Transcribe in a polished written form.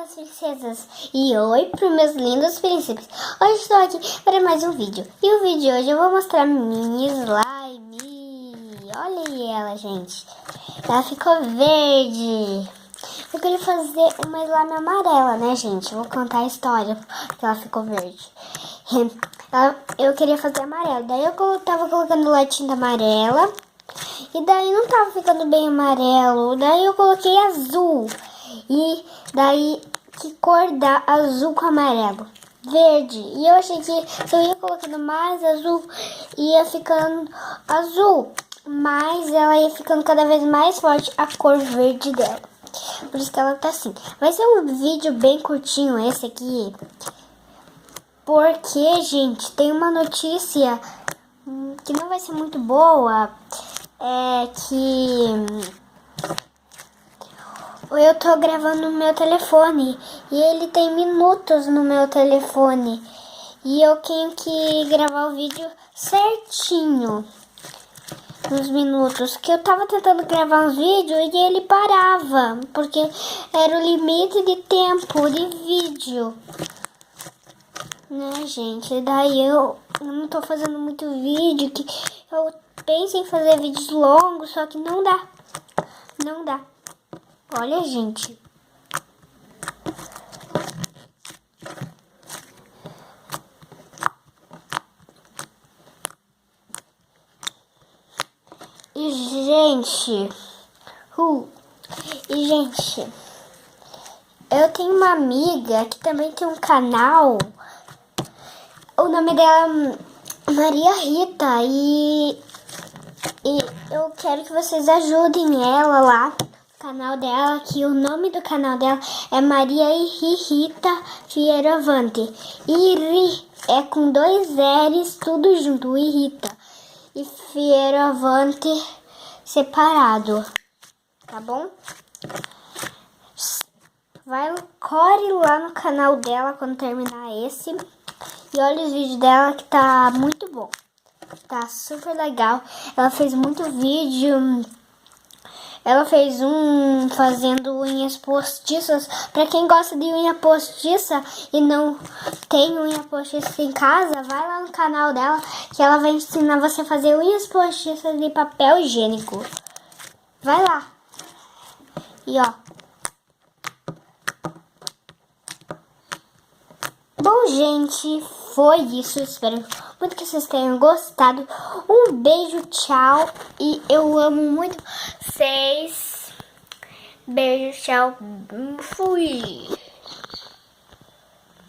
minhas princesas e oi para meus lindos príncipes. Hoje estou aqui para mais um vídeo. E o vídeo de hoje eu vou mostrar minha slime. Olha ela, gente. Ela ficou verde. Eu queria fazer uma slime amarela, né, gente? Eu vou contar a história que ela ficou verde. Eu queria fazer amarela. Daí eu tava colocando latinha amarela. E daí não tava ficando bem amarelo. Daí eu coloquei azul. E daí que cor dá azul com amarelo? Verde. E eu achei que se eu ia colocando mais azul, ia ficando azul. Mas ela ia ficando cada vez mais forte a cor verde dela. Por isso que ela tá assim. Vai ser um vídeo bem curtinho esse aqui. Porque, gente, tem uma notícia que não vai ser muito boa. É que eu tô gravando no meu telefone e ele tem minutos no meu telefone. E eu tenho que gravar o vídeo certinho nos minutos. Que eu tava tentando gravar uns vídeos e ele parava, porque era o limite de tempo de vídeo. Né, gente? E daí eu não tô fazendo muito vídeo, que eu penso em fazer vídeos longos, só que não dá. Não dá. Olha, gente. E, gente, eu tenho uma amiga que também tem um canal. O nome dela é Maria Rita. E eu quero que vocês ajudem ela lá no canal dela, que o nome do canal dela é Maria Rita Fieravante. Iri é com 2 R's, tudo junto, Irrita. E Fieravante separado, tá bom? Corre lá no canal dela quando terminar esse. E olha os vídeos dela que tá muito bom. Tá super legal. Ela fez muito vídeo. Ela fez um fazendo unhas postiças. Pra quem gosta de unha postiça e não tem unha postiça em casa, vai lá no canal dela que ela vai ensinar você a fazer unhas postiças de papel higiênico. Vai lá. E ó. Bom, gente, foi isso. Espero muito que vocês tenham gostado. Um beijo, tchau. E eu amo muito vocês. Beijo, tchau. Fui.